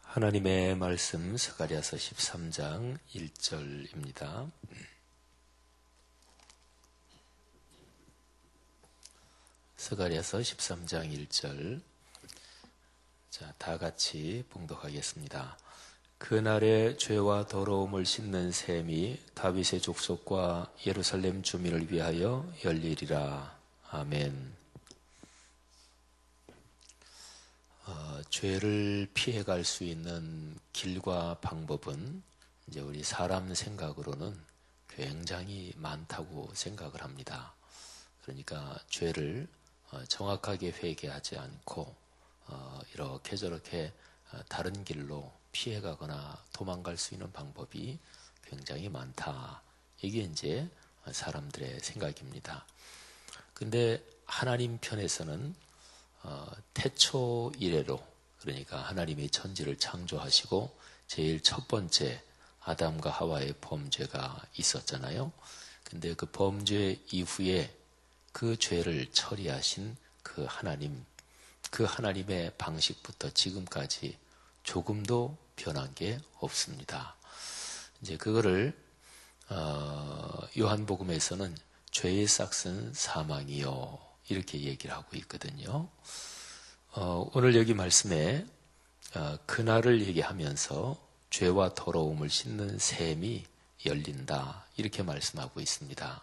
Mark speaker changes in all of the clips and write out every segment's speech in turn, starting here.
Speaker 1: 하나님의 말씀 스가랴서 13장 1절입니다. 스가랴서 13장 1절. 자, 다 같이 봉독하겠습니다. 그날에 죄와 더러움을 씻는 셈이 다윗의 족속과 예루살렘 주민을 위하여 열리리라. 아멘. 죄를 피해갈 수 있는 길과 방법은 이제 우리 사람 생각으로는 굉장히 많다고 생각을 합니다. 그러니까 죄를 정확하게 회개하지 않고 이렇게 저렇게 다른 길로 피해가거나 도망갈 수 있는 방법이 굉장히 많다. 이게 이제 사람들의 생각입니다. 근데 하나님 편에서는 태초 이래로, 그러니까 하나님이 천지를 창조하시고 제일 첫 번째 아담과 하와의 범죄가 있었잖아요. 근데 그 범죄 이후에 그 죄를 처리하신 그 하나님의 방식부터 지금까지 조금도 변한 게 없습니다. 이제 그거를 요한복음에서는 죄의 싹은 사망이요, 이렇게 얘기를 하고 있거든요. 오늘 여기 말씀에 그날을 얘기하면서 죄와 더러움을 씻는 셈이 열린다, 이렇게 말씀하고 있습니다.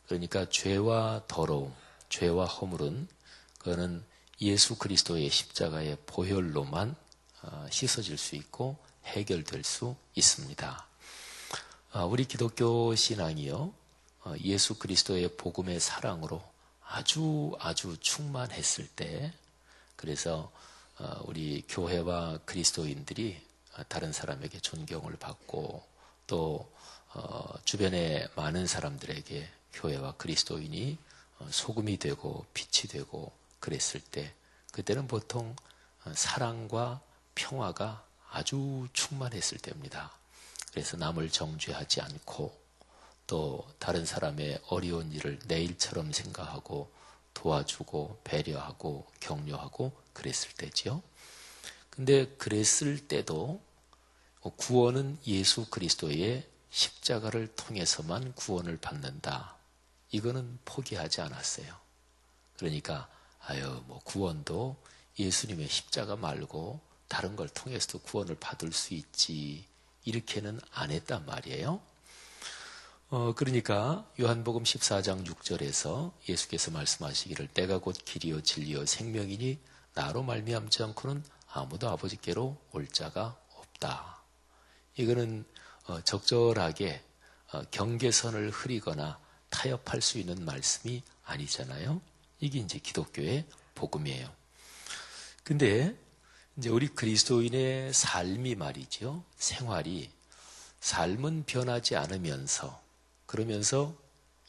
Speaker 1: 그러니까 죄와 더러움, 죄와 허물은 그거는 예수 그리스도의 십자가의 보혈로만 씻어질 수 있고 해결될 수 있습니다. 우리 기독교 신앙이요, 예수 그리스도의 복음의 사랑으로 아주 충만했을 때, 그래서 우리 교회와 그리스도인들이 다른 사람에게 존경을 받고 또 주변의 많은 사람들에게 교회와 그리스도인이 소금이 되고 빛이 되고 그랬을 때, 그때는 보통 사랑과 평화가 아주 충만했을 때입니다. 그래서 남을 정죄하지 않고 또 다른 사람의 어려운 일을 내 일처럼 생각하고 도와주고 배려하고 격려하고 그랬을 때지요. 근데 그랬을 때도 구원은 예수 그리스도의 십자가를 통해서만 구원을 받는다, 이거는 포기하지 않았어요. 그러니까 구원도 예수님의 십자가 말고 다른 걸 통해서도 구원을 받을 수 있지, 이렇게는 안 했단 말이에요. 그러니까 요한복음 14장 6절에서 예수께서 말씀하시기를 내가 곧 길이요 진리요 생명이니 나로 말미암지 않고는 아무도 아버지께로 올 자가 없다. 이거는 적절하게 경계선을 흐리거나 타협할 수 있는 말씀이 아니잖아요. 이게 이제 기독교의 복음이에요. 근데 이제 우리 그리스도인의 삶이 말이죠, 삶은 변하지 않으면서, 그러면서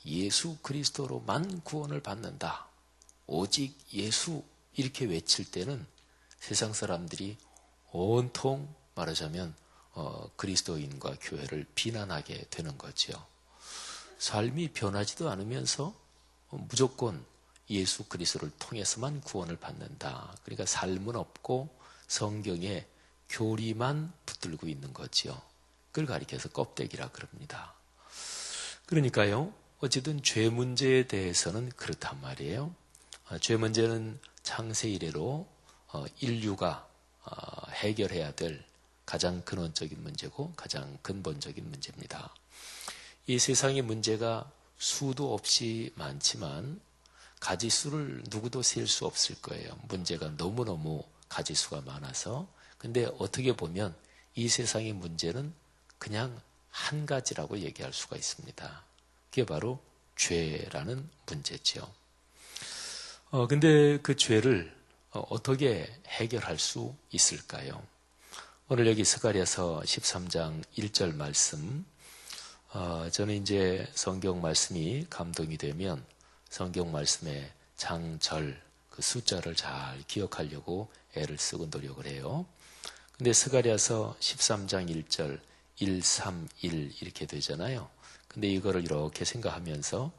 Speaker 1: 예수 그리스도로만 구원을 받는다, 오직 예수, 이렇게 외칠 때는 세상 사람들이 온통 말하자면 그리스도인과 교회를 비난하게 되는 거죠. 삶이 변하지도 않으면서 무조건 예수 그리스도를 통해서만 구원을 받는다. 그러니까 삶은 없고 성경에 교리만 붙들고 있는 거지요. 그걸 가리켜서 껍데기라 그럽니다. 그러니까요, 어쨌든 죄 문제에 대해서는 그렇단 말이에요. 죄 문제는 창세 이래로 인류가 해결해야 될 가장 근원적인 문제고 가장 근본적인 문제입니다. 이 세상의 문제가 수도 없이 많지만 가지수를 누구도 셀 수 없을 거예요. 문제가 너무너무 가지수가 많아서. 근데 어떻게 보면 이 세상의 문제는 그냥 한 가지라고 얘기할 수가 있습니다. 그게 바로 죄라는 문제죠. 근데 그 죄를 어떻게 해결할 수 있을까요? 오늘 여기 스가랴서 13장 1절 말씀, 저는 이제 성경 말씀이 감동이 되면 성경 말씀의 장절, 그 숫자를 잘 기억하려고 애를 쓰고 노력을 해요. 근데 스가랴서 13장 1절 131 이렇게 되잖아요. 근데 이거를 이렇게 생각하면서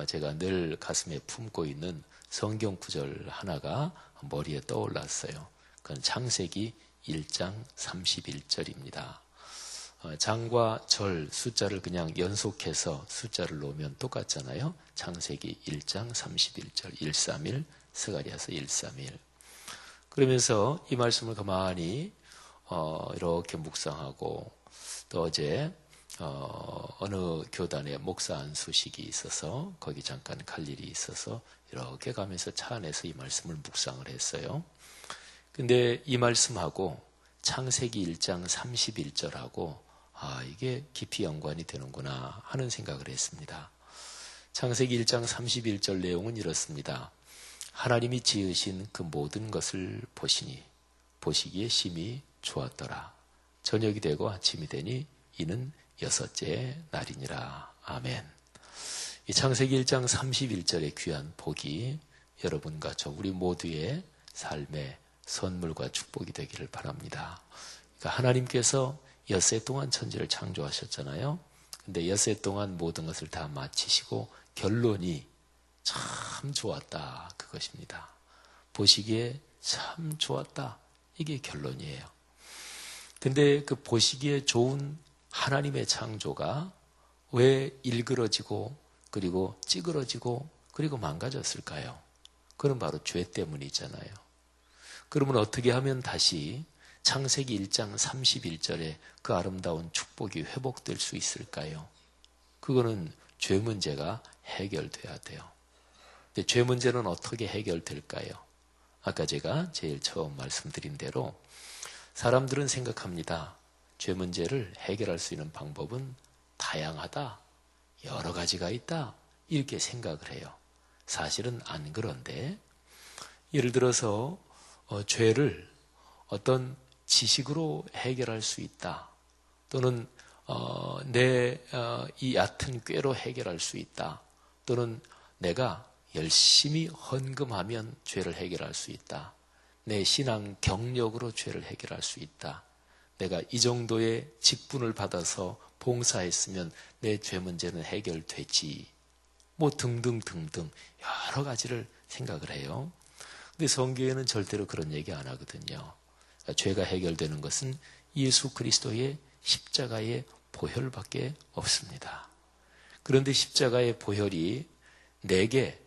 Speaker 1: 제가 늘 가슴에 품고 있는 성경 구절 하나가 머리에 떠올랐어요. 그건 창세기 1장 31절입니다. 장과 절 숫자를 그냥 연속해서 숫자를 놓으면 똑같잖아요. 창세기 1장 31절 131, 스가랴서 131. 그러면서 이 말씀을 가만히 이렇게 묵상하고 또 어제 어느 교단에 목사 안수식이 있어서 거기 잠깐 갈 일이 있어서 이렇게 가면서 차 안에서 이 말씀을 묵상을 했어요. 근데 이 말씀하고 창세기 1장 31절하고 이게 깊이 연관이 되는구나 하는 생각을 했습니다. 창세기 1장 31절 내용은 이렇습니다. 하나님이 지으신 그 모든 것을 보시니 보시기에 심히 좋았더라. 저녁이 되고 아침이 되니 이는 6째 날이니라. 아멘. 이 창세기 1장 31절의 귀한 복이 여러분과 저 우리 모두의 삶의 선물과 축복이 되기를 바랍니다. 그러니까 하나님께서 엿새 동안 천지를 창조하셨잖아요. 근데 엿새 동안 모든 것을 다 마치시고 결론이 참 좋았다. 그것입니다. 보시기에 참 좋았다. 이게 결론이에요. 근데 그 보시기에 좋은 하나님의 창조가 왜 일그러지고 그리고 찌그러지고 그리고 망가졌을까요? 그건 바로 죄 때문이잖아요. 그러면 어떻게 하면 다시 창세기 1장 31절에 그 아름다운 축복이 회복될 수 있을까요? 그거는 죄 문제가 해결돼야 돼요. 근데 죄 문제는 어떻게 해결될까요? 아까 제가 제일 처음 말씀드린 대로 사람들은 생각합니다. 죄 문제를 해결할 수 있는 방법은 다양하다, 여러 가지가 있다, 이렇게 생각을 해요. 사실은 안 그런데 예를 들어서 죄를 어떤 지식으로 해결할 수 있다. 또는 이 얕은 꾀로 해결할 수 있다. 또는 내가 열심히 헌금하면 죄를 해결할 수 있다. 내 신앙 경력으로 죄를 해결할 수 있다. 내가 이 정도의 직분을 받아서 봉사했으면 내 죄 문제는 해결되지. 뭐 등등등등 여러 가지를 생각을 해요. 근데 성경에는 절대로 그런 얘기 안 하거든요. 죄가 해결되는 것은 예수 그리스도의 십자가의 보혈밖에 없습니다. 그런데 십자가의 보혈이 내게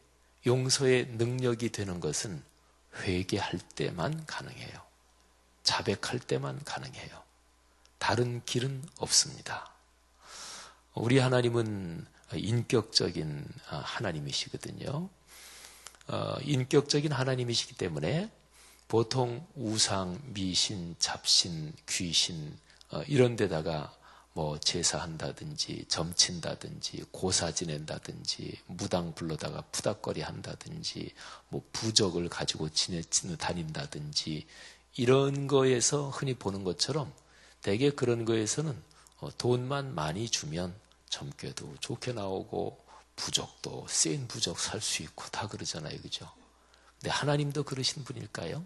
Speaker 1: 용서의 능력이 되는 것은 회개할 때만 가능해요. 자백할 때만 가능해요. 다른 길은 없습니다. 우리 하나님은 인격적인 하나님이시거든요. 인격적인 하나님이시기 때문에 보통 우상, 미신, 잡신, 귀신 이런 데다가 뭐 제사한다든지 점친다든지 고사 지낸다든지 무당 불러다가 푸닥거리 한다든지 뭐 부적을 가지고 다닌다든지 이런 거에서 흔히 보는 것처럼 대개 그런 거에서는 돈만 많이 주면 점괘도 좋게 나오고 부적도 센 부적 살 수 있고 다 그러잖아요. 그죠? 근데 하나님도 그러신 분일까요?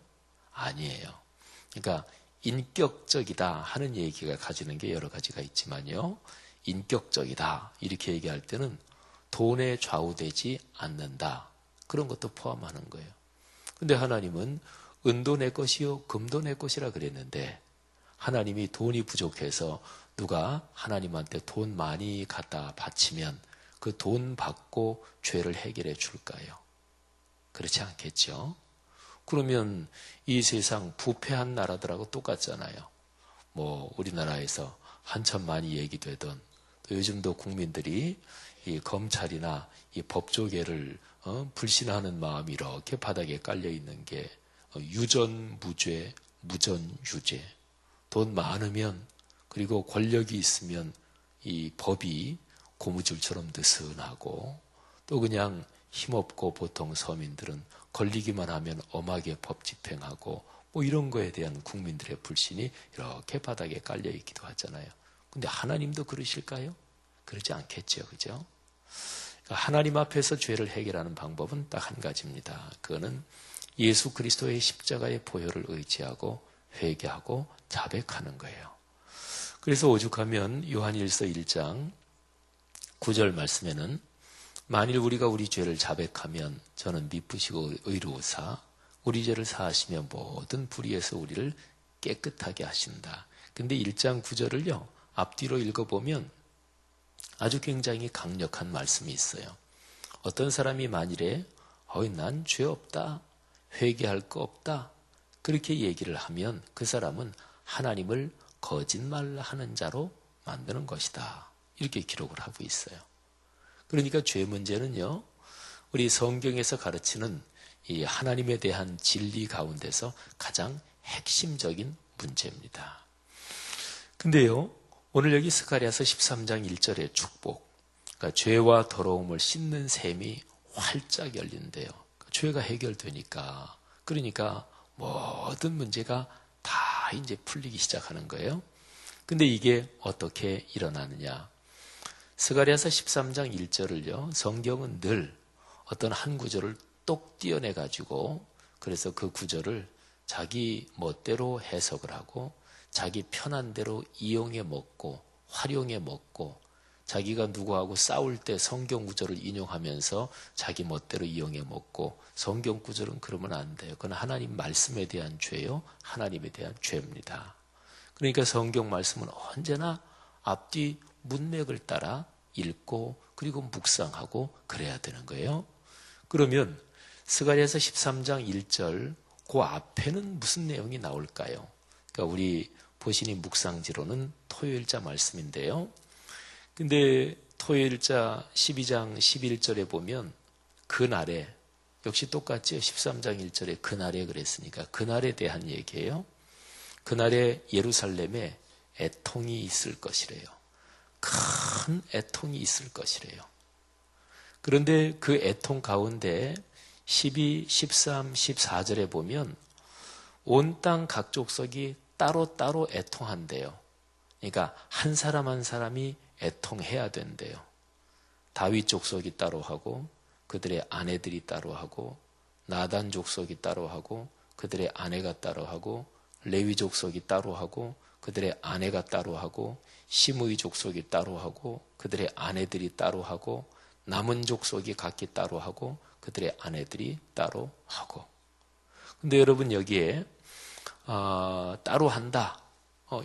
Speaker 1: 아니에요. 그러니까 인격적이다 하는 얘기가 가지는 게 여러 가지가 있지만요. 인격적이다 이렇게 얘기할 때는 돈에 좌우되지 않는다. 그런 것도 포함하는 거예요. 근데 하나님은 은도 내 것이요 금도 내 것이라 그랬는데 하나님이 돈이 부족해서 누가 하나님한테 돈 많이 갖다 바치면 그 돈 받고 죄를 해결해 줄까요? 그렇지 않겠죠? 그러면 이 세상 부패한 나라들하고 똑같잖아요. 뭐 우리나라에서 한참 많이 얘기되던 또 요즘도 국민들이 이 검찰이나 이 법조계를 불신하는 마음이 이렇게 바닥에 깔려 있는 게 유전무죄, 무전유죄. 돈 많으면 그리고 권력이 있으면 이 법이 고무줄처럼 느슨하고 또 그냥 힘없고 보통 서민들은 걸리기만 하면 엄하게 법 집행하고 뭐 이런 거에 대한 국민들의 불신이 이렇게 바닥에 깔려 있기도 하잖아요. 근데 하나님도 그러실까요? 그러지 않겠죠. 그죠? 하나님 앞에서 죄를 해결하는 방법은 딱 한 가지입니다. 그거는 예수 그리스도의 십자가의 보혈을 의지하고 회개하고 자백하는 거예요. 그래서 오죽하면 요한일서 1장 9절 말씀에는 만일 우리가 우리 죄를 자백하면 저는 미쁘시고 의로우사 우리 죄를 사하시며 모든 불의에서 우리를 깨끗하게 하신다. 근데 1장 9절을요, 앞뒤로 읽어보면 아주 굉장히 강력한 말씀이 있어요. 어떤 사람이 만일에 난 죄 없다, 회개할 거 없다, 그렇게 얘기를 하면 그 사람은 하나님을 거짓말하는 자로 만드는 것이다. 이렇게 기록을 하고 있어요. 그러니까 죄 문제는요, 우리 성경에서 가르치는 이 하나님에 대한 진리 가운데서 가장 핵심적인 문제입니다. 근데요, 오늘 여기 스가랴서 13장 1절의 축복, 그러니까 죄와 더러움을 씻는 셈이 활짝 열린대요. 죄가 해결되니까, 그러니까 모든 문제가 다 이제 풀리기 시작하는 거예요. 근데 이게 어떻게 일어나느냐? 스가랴서 13장 1절을요, 성경은 늘 어떤 한 구절을 똑 띄어내가지고, 그래서 그 구절을 자기 멋대로 해석을 하고, 자기 편한 대로 이용해 먹고, 활용해 먹고, 자기가 누구하고 싸울 때 성경 구절을 인용하면서 자기 멋대로 이용해 먹고, 성경 구절은 그러면 안 돼요. 그건 하나님 말씀에 대한 죄요, 하나님에 대한 죄입니다. 그러니까 성경 말씀은 언제나 앞뒤 문맥을 따라 읽고 그리고 묵상하고 그래야 되는 거예요. 그러면 스가랴서 13장 1절 그 앞에는 무슨 내용이 나올까요? 그러니까 우리 보시니 묵상지로는 토요일자 말씀인데요. 근데 토요일자 12장 11절에 보면 그날에, 역시 똑같죠. 13장 1절에 그날에 그랬으니까 그날에 대한 얘기예요. 그날에 예루살렘에 애통이 있을 것이래요. 큰 애통이 있을 것이래요. 그런데 그 애통 가운데 12, 13, 14절에 보면 온 땅 각 족속이 따로따로 애통한대요. 그러니까 한 사람 한 사람이 애통해야 된대요. 다윗 족속이 따로 하고 그들의 아내들이 따로 하고, 나단 족속이 따로 하고 그들의 아내가 따로 하고, 레위 족속이 따로 하고 그들의 아내가 따로 하고, 시므이 족속이 따로 하고 그들의 아내들이 따로 하고, 남은 족속이 각기 따로 하고 그들의 아내들이 따로 하고. 근데 여러분 여기에 따로 한다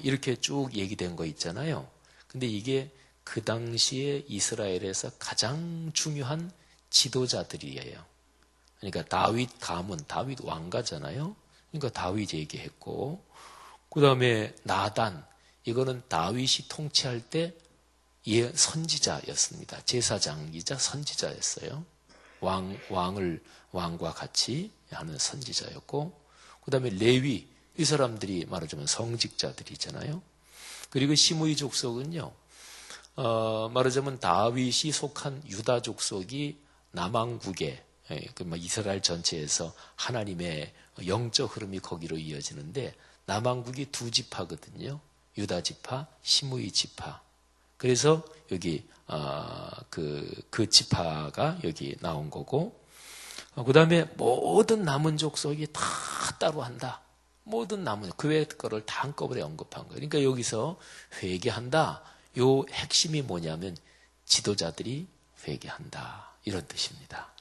Speaker 1: 이렇게 쭉 얘기된 거 있잖아요. 근데 이게 그 당시에 이스라엘에서 가장 중요한 지도자들이에요. 그러니까 다윗 가문, 다윗 왕가잖아요. 그러니까 다윗 얘기했고, 그 다음에 나단, 이거는 다윗이 통치할 때 선지자였습니다. 제사장이자 선지자였어요. 왕과 같이 하는 선지자였고, 그 다음에 레위, 이 사람들이 말하자면 성직자들이잖아요. 그리고 시므이 족속은요, 말하자면 다윗이 속한 유다 족속이 남왕국에, 이스라엘 전체에서 하나님의 영적 흐름이 거기로 이어지는데, 남왕국이 두 지파거든요. 유다 지파, 시므이 지파. 그래서 여기 그 지파가 여기 나온 거고, 그 다음에 모든 남은 족속이 다 따로 한다. 모든 남은 그 외의 거를 다 한꺼번에 언급한 거예요. 그러니까 여기서 회개한다. 요 핵심이 뭐냐면 지도자들이 회개한다. 이런 뜻입니다.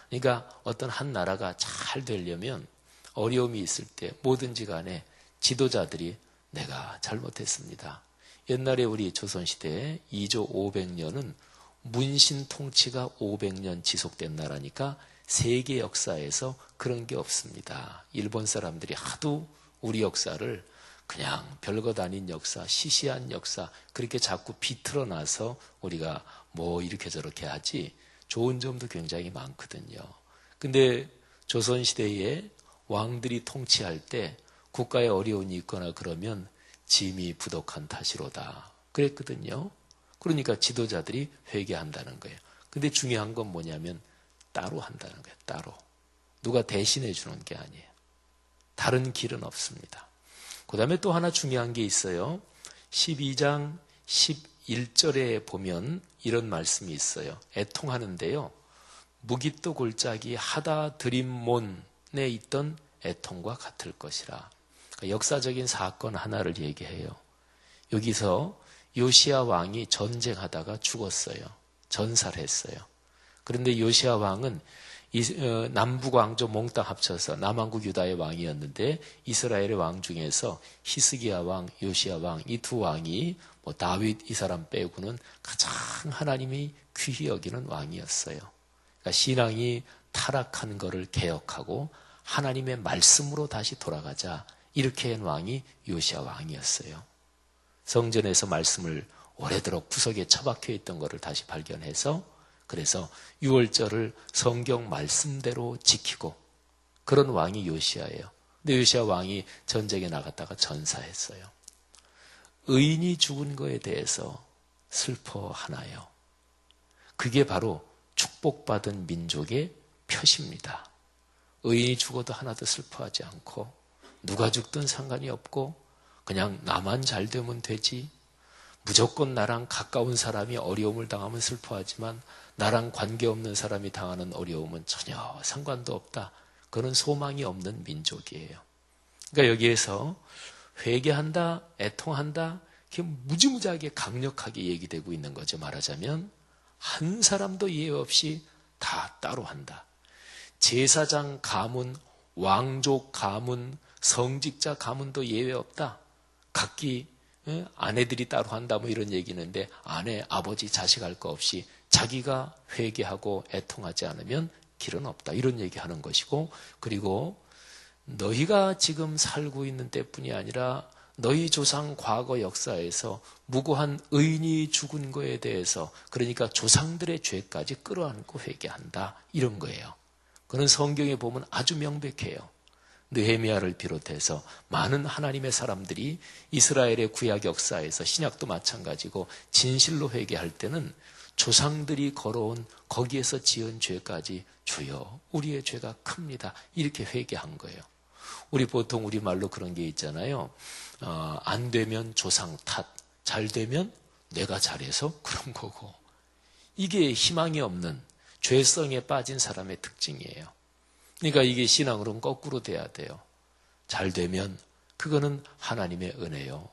Speaker 1: 그러니까 어떤 한 나라가 잘 되려면 어려움이 있을 때 뭐든지 간에 지도자들이 내가 잘못했습니다. 옛날에 우리 조선시대에 2조 500년은 문신 통치가 500년 지속된 나라니까 세계 역사에서 그런 게 없습니다. 일본 사람들이 하도 우리 역사를 그냥 별것 아닌 역사, 시시한 역사 그렇게 자꾸 비틀어놔서 우리가 뭐 이렇게 저렇게 하지 좋은 점도 굉장히 많거든요. 근데 조선시대에 왕들이 통치할 때 국가에 어려움이 있거나 그러면 짐이 부족한 탓이로다 그랬거든요. 그러니까 지도자들이 회개한다는 거예요. 근데 중요한 건 뭐냐면 따로 한다는 거예요. 따로. 누가 대신해 주는 게 아니에요. 다른 길은 없습니다. 그 다음에 또 하나 중요한 게 있어요. 12장 11절에 보면 이런 말씀이 있어요. 애통하는데요. 무기또 골짜기 하다 드림몬에 있던 애통과 같을 것이라. 그러니까 역사적인 사건 하나를 얘기해요. 여기서 요시야 왕이 전쟁하다가 죽었어요. 전살했어요. 그런데 요시야 왕은 남북 왕조 몽땅 합쳐서 남왕국 유다의 왕이었는데 이스라엘의 왕 중에서 히스기야 왕, 요시야 왕 이 두 왕이 뭐 다윗 이 사람 빼고는 가장 하나님이 귀히 여기는 왕이었어요. 그러니까 신앙이 타락한 것을 개혁하고 하나님의 말씀으로 다시 돌아가자 이렇게 한 왕이 요시야 왕이었어요. 성전에서 말씀을 오래도록 구석에 처박혀 있던 것을 다시 발견해서 그래서 유월절을 성경 말씀대로 지키고 그런 왕이 요시야예요. 근데 요시야 왕이 전쟁에 나갔다가 전사했어요. 의인이 죽은 거에 대해서 슬퍼하나요? 그게 바로 축복받은 민족의 표시입니다. 의인이 죽어도 하나도 슬퍼하지 않고 누가 죽든 상관이 없고 그냥 나만 잘 되면 되지. 무조건 나랑 가까운 사람이 어려움을 당하면 슬퍼하지만 나랑 관계없는 사람이 당하는 어려움은 전혀 상관도 없다. 그런 소망이 없는 민족이에요. 그러니까 여기에서 회개한다, 애통한다, 이게 무지무지하게 강력하게 얘기되고 있는 거죠. 말하자면 한 사람도 예외 없이 다 따로 한다. 제사장 가문, 왕족 가문, 성직자 가문도 예외 없다. 각기 아내들이 따로 한다 뭐 이런 얘기는데 아내, 아버지, 자식 할 거 없이 자기가 회개하고 애통하지 않으면 길은 없다. 이런 얘기하는 것이고 그리고 너희가 지금 살고 있는 때뿐이 아니라 너희 조상 과거 역사에서 무고한 의인이 죽은 거에 대해서 그러니까 조상들의 죄까지 끌어안고 회개한다. 이런 거예요. 그는 성경에 보면 아주 명백해요. 느헤미야를 비롯해서 많은 하나님의 사람들이 이스라엘의 구약 역사에서 신약도 마찬가지고 진실로 회개할 때는 조상들이 걸어온 거기에서 지은 죄까지 주여 우리의 죄가 큽니다. 이렇게 회개한 거예요. 우리 보통 우리말로 그런 게 있잖아요. 안 되면 조상 탓, 잘 되면 내가 잘해서 그런 거고. 이게 희망이 없는 죄성에 빠진 사람의 특징이에요. 그러니까 이게 신앙으로는 거꾸로 돼야 돼요. 잘 되면 그거는 하나님의 은혜요.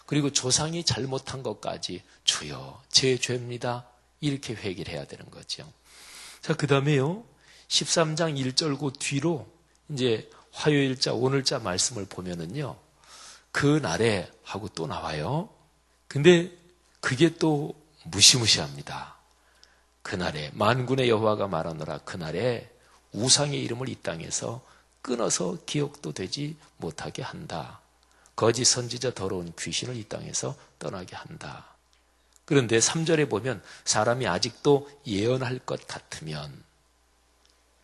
Speaker 1: 그리고 조상이 잘못한 것까지 주여 제 죄입니다. 이렇게 회개를 해야 되는 거죠. 자, 그 다음에요. 13장 1절 뒤로 이제 화요일자, 오늘자 말씀을 보면은요. 그 날에 하고 또 나와요. 근데 그게 또 무시무시합니다. 그날에 만군의 여호와가 말하노라 그날에 우상의 이름을 이 땅에서 끊어서 기억도 되지 못하게 한다. 거짓 선지자 더러운 귀신을 이 땅에서 떠나게 한다. 그런데 3절에 보면 사람이 아직도 예언할 것 같으면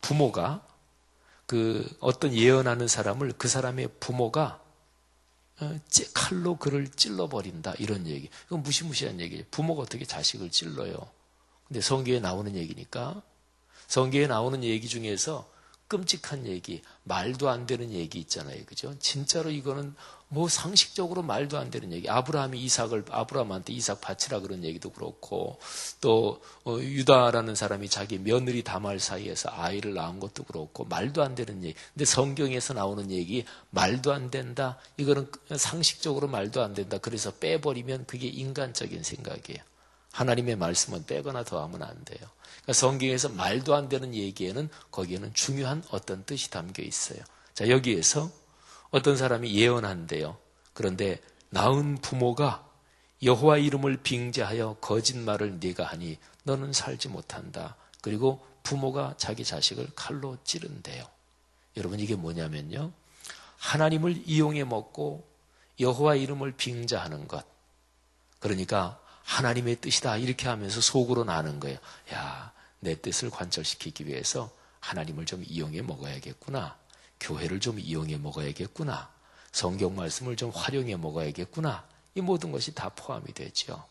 Speaker 1: 부모가 어떤 예언하는 사람을 그 사람의 부모가 칼로 그를 찔러버린다. 이런 얘기. 이건 무시무시한 얘기예요. 부모가 어떻게 자식을 찔러요. 근데 성경에 나오는 얘기니까 성경에 나오는 얘기 중에서 끔찍한 얘기, 말도 안 되는 얘기 있잖아요. 그죠? 진짜로 이거는 뭐 상식적으로 말도 안 되는 얘기. 아브라함이 아브라함한테 이삭 바치라 그런 얘기도 그렇고 또 유다라는 사람이 자기 며느리 다말 사이에서 아이를 낳은 것도 그렇고 말도 안 되는 얘기. 근데 성경에서 나오는 얘기 말도 안 된다. 이거는 상식적으로 말도 안 된다. 그래서 빼버리면 그게 인간적인 생각이에요. 하나님의 말씀은 빼거나 더하면 안 돼요. 그러니까 성경에서 말도 안 되는 얘기에는 거기에는 중요한 어떤 뜻이 담겨 있어요. 자, 여기에서 어떤 사람이 예언한대요. 그런데 낳은 부모가 여호와 이름을 빙자하여 거짓말을 네가 하니 너는 살지 못한다. 그리고 부모가 자기 자식을 칼로 찌른대요. 여러분 이게 뭐냐면요. 하나님을 이용해 먹고 여호와 이름을 빙자하는 것. 그러니까 하나님의 뜻이다 이렇게 하면서 속으로 나는 거예요. 야, 내 뜻을 관철시키기 위해서 하나님을 좀 이용해 먹어야겠구나. 교회를 좀 이용해 먹어야겠구나. 성경 말씀을 좀 활용해 먹어야겠구나. 이 모든 것이 다 포함이 되죠.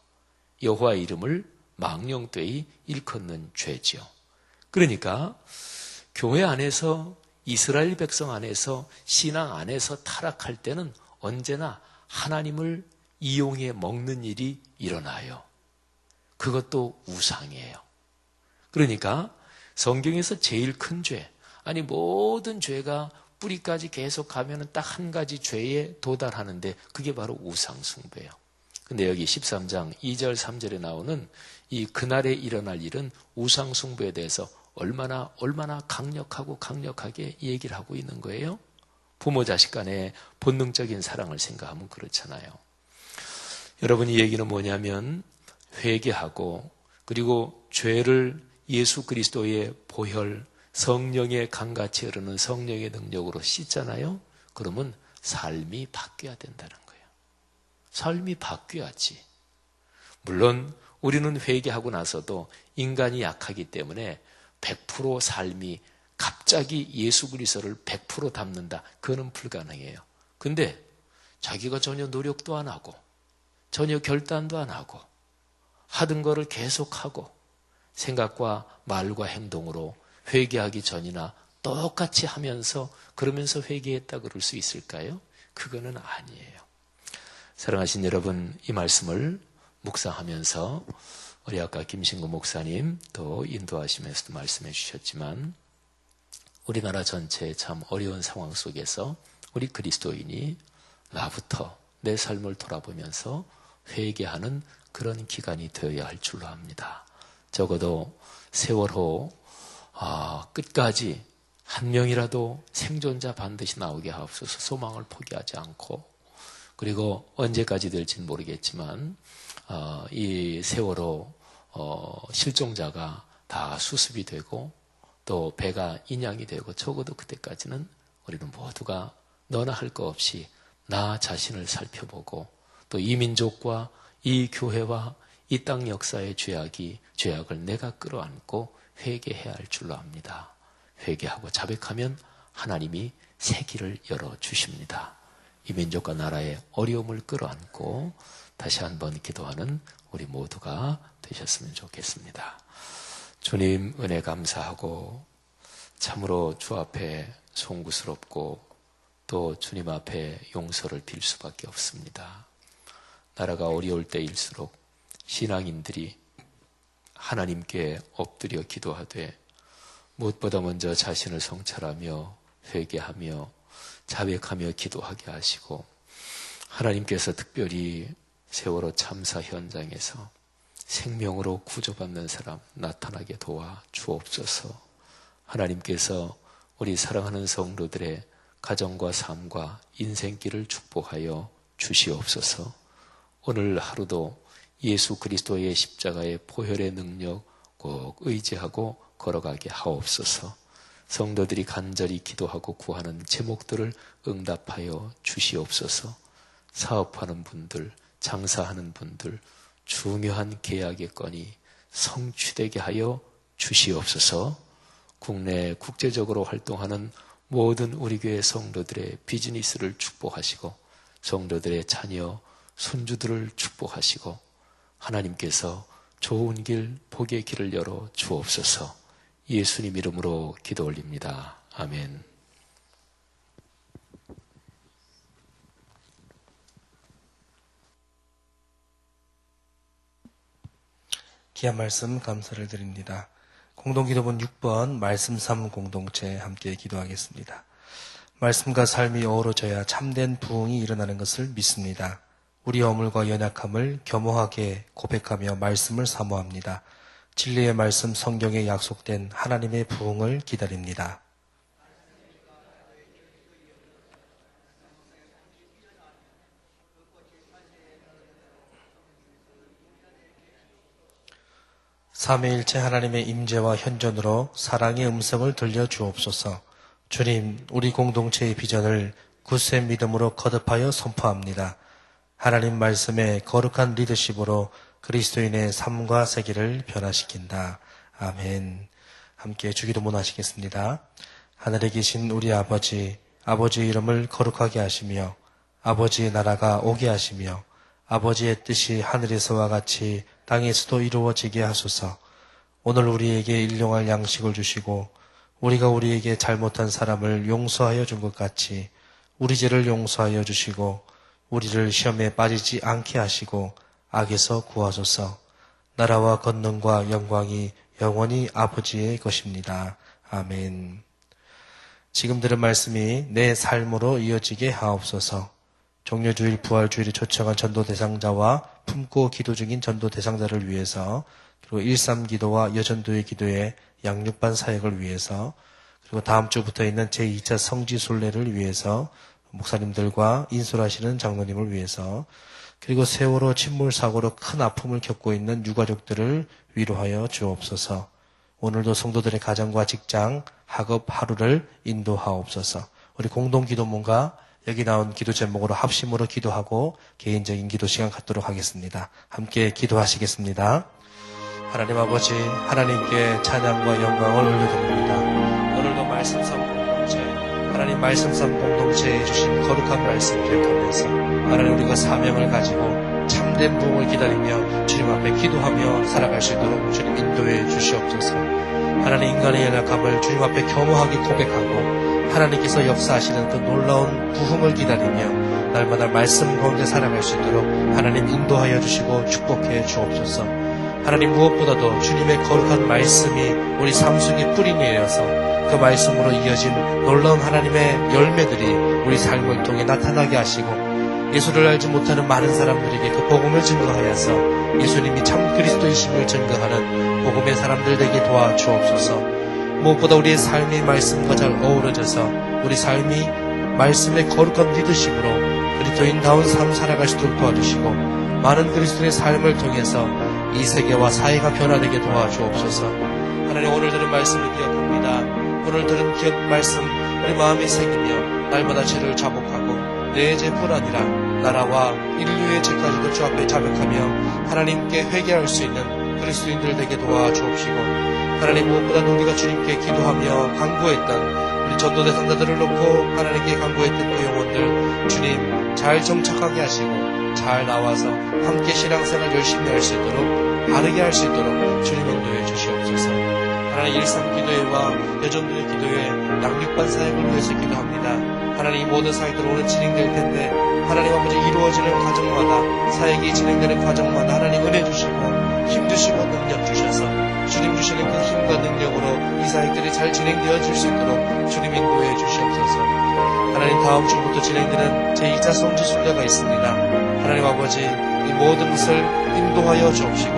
Speaker 1: 여호와 이름을 망령되이 일컫는 죄죠. 그러니까 교회 안에서 이스라엘 백성 안에서 신앙 안에서 타락할 때는 언제나 하나님을 이용해 먹는 일이 일어나요. 그것도 우상이에요. 그러니까 성경에서 제일 큰 죄, 아니 모든 죄가 뿌리까지 계속 가면 딱 한 가지 죄에 도달하는데 그게 바로 우상숭배예요. 근데 여기 13장 2절 3절에 나오는 이 그날에 일어날 일은 우상숭배에 대해서 얼마나 강력하게 얘기를 하고 있는 거예요? 부모 자식 간의 본능적인 사랑을 생각하면 그렇잖아요. 여러분, 이 얘기는 뭐냐면 회개하고 그리고 죄를 예수 그리스도의 보혈, 성령의 강같이 흐르는 성령의 능력으로 씻잖아요. 그러면 삶이 바뀌어야 된다는 거예요. 삶이 바뀌어야지. 물론 우리는 회개하고 나서도 인간이 약하기 때문에 100% 삶이 갑자기 예수 그리스도를 100% 닮는다. 그거는 불가능해요. 근데 자기가 전혀 노력도 안 하고 전혀 결단도 안 하고 하던 거를 계속하고 생각과 말과 행동으로 회개하기 전이나 똑같이 하면서 그러면서 회개했다 그럴 수 있을까요? 그거는 아니에요. 사랑하신 여러분, 이 말씀을 묵상하면서 우리 아까 김신구 목사님 또 인도하시면서도 말씀해 주셨지만 우리나라 전체 참 어려운 상황 속에서 우리 그리스도인이 나부터 내 삶을 돌아보면서 회개하는 그런 기간이 되어야 할 줄로 압니다. 적어도 세월호 끝까지 한 명이라도 생존자 반드시 나오게 하옵소서. 소망을 포기하지 않고, 그리고 언제까지 될지는 모르겠지만 이 세월호 실종자가 다 수습이 되고 또 배가 인양이 되고 적어도 그때까지는 우리는 모두가 너나 할 거 없이 나 자신을 살펴보고 또 이 민족과 이 교회와 이 땅 역사의 죄악을 내가 끌어안고 회개해야 할 줄로 압니다. 회개하고 자백하면 하나님이 새 길을 열어주십니다. 이 민족과 나라의 어려움을 끌어안고 다시 한번 기도하는 우리 모두가 되셨으면 좋겠습니다. 주님 은혜 감사하고 참으로 주 앞에 송구스럽고 또 주님 앞에 용서를 빌 수밖에 없습니다. 나라가 어려울 때일수록 신앙인들이 하나님께 엎드려 기도하되 무엇보다 먼저 자신을 성찰하며 회개하며 자백하며 기도하게 하시고 하나님께서 특별히 세월호 참사 현장에서 생명으로 구조받는 사람 나타나게 도와 주옵소서. 하나님께서 우리 사랑하는 성도들의 가정과 삶과 인생길을 축복하여 주시옵소서. 오늘 하루도 예수 그리스도의 십자가의 보혈의 능력 꼭 의지하고 걸어가게 하옵소서. 성도들이 간절히 기도하고 구하는 제목들을 응답하여 주시옵소서. 사업하는 분들, 장사하는 분들, 중요한 계약의 건이 성취되게 하여 주시옵소서. 국내 국제적으로 활동하는 모든 우리 교회 성도들의 비즈니스를 축복하시고 성도들의 자녀, 손주들을 축복하시고 하나님께서 좋은 길, 복의 길을 열어 주옵소서. 예수님 이름으로 기도 올립니다. 아멘.
Speaker 2: 귀한 말씀 감사를 드립니다. 공동기도문 6번 말씀 3 공동체 함께 기도하겠습니다. 말씀과 삶이 어우러져야 참된 부흥이 일어나는 것을 믿습니다. 우리 어물과 연약함을 겸허하게 고백하며 말씀을 사모합니다. 진리의 말씀 성경에 약속된 하나님의 부흥을 기다립니다. 삼위일체 하나님의 임재와 현존으로 사랑의 음성을 들려주옵소서. 주님, 우리 공동체의 비전을 굳센 믿음으로 거듭하여 선포합니다. 하나님 말씀의 거룩한 리더십으로 그리스도인의 삶과 세계를 변화시킨다. 아멘. 함께 주기도문 하시겠습니다. 하늘에 계신 우리 아버지, 아버지의 이름을 거룩하게 하시며 아버지의 나라가 오게 하시며 아버지의 뜻이 하늘에서와 같이 땅에서도 이루어지게 하소서. 오늘 우리에게 일용할 양식을 주시고 우리가 우리에게 잘못한 사람을 용서하여 준 것 같이 우리 죄를 용서하여 주시고 우리를 시험에 빠지지 않게 하시고 악에서 구하소서. 나라와 권능과 영광이 영원히 아버지의 것입니다. 아멘. 지금 들은 말씀이 내 삶으로 이어지게 하옵소서. 종료주일, 부활주일에 초청한 전도 대상자와 품고 기도 중인 전도 대상자를 위해서 그리고 1.3 기도와 여전도의 기도에 양육반 사역을 위해서, 그리고 다음 주부터 있는 제2차 성지순례를 위해서, 목사님들과 인솔하시는 장로님을 위해서, 그리고 세월호 침몰 사고로 큰 아픔을 겪고 있는 유가족들을 위로하여 주옵소서. 오늘도 성도들의 가정과 직장, 학업 하루를 인도하옵소서. 우리 공동기도문과 여기 나온 기도 제목으로 합심으로 기도하고 개인적인 기도 시간 갖도록 하겠습니다. 함께 기도하시겠습니다. 하나님 아버지, 하나님께 찬양과 영광을 올려드립니다. 오늘도 말씀섬 공동체, 하나님 말씀섬 공동체에 주신 거룩한 말씀 기억하면서 하나님 우리가 사명을 가지고 참된 부흥을 기다리며 주님 앞에 기도하며 살아갈 수 있도록 주님 인도해 주시옵소서. 하나님 인간의 연약함을 주님 앞에 겸허하게 고백하고 하나님께서 역사하시는 그 놀라운 부흥을 기다리며 날마다 말씀 가운데 살아갈 수 있도록 하나님 인도하여 주시고 축복해 주옵소서. 하나님 무엇보다도 주님의 거룩한 말씀이 우리 삶 속에 뿌리 내려서 그 말씀으로 이어진 놀라운 하나님의 열매들이 우리 삶을 통해 나타나게 하시고 예수를 알지 못하는 많은 사람들에게 그 복음을 증거하여서 예수님이 참 그리스도이심을 증거하는 복음의 사람들 되게 도와주옵소서. 무엇보다 우리의 삶이 말씀과 잘 어우러져서 우리 삶이 말씀의 거룩한 리더십으로 그리스도인다운 삶 살아갈 수 있도록 도와주시고 많은 그리스도인의 삶을 통해서 이 세계와 사회가 변화되게 도와주옵소서. 하나님 오늘 들은 말씀을 기억합니다. 오늘 들은 기억 말씀 우리 마음에 새기며 날마다 죄를 자복하고 내 죄뿐 아니라 나라와 인류의 죄까지도 주 앞에 자백하며 하나님께 회개할 수 있는 그리스도인들 되게 도와주옵시고 하나님 무엇보다도 우리가 주님께 기도하며 간구했던 우리 전도 대상자들을 놓고 하나님께 간구했던 그 영혼들 주님 잘 정착하게 하시고 잘 나와서 함께 신앙생활 열심히 할 수 있도록 바르게 할 수 있도록 주님 인도해 주시옵소서. 하나님 일상 기도회와 여전도의 기도회 양육반 사역을 위해서 기도합니다. 하나님 모든 사역들 오늘 진행될 텐데 하나님 아버지 이루어지는 과정마다 사역이 진행되는 과정마다 하나님 은혜 주시고 힘 주시고 능력 주셔서 주님 주시는 그 힘과 능력으로 이 사역들이 잘 진행되어질 수 있도록 주님 인도해 주시옵소서. 하나님 다음 주부터 진행되는 제2차 성지순례가 있습니다. 하나님 아버지 이 모든 것을 인도하여 주옵시고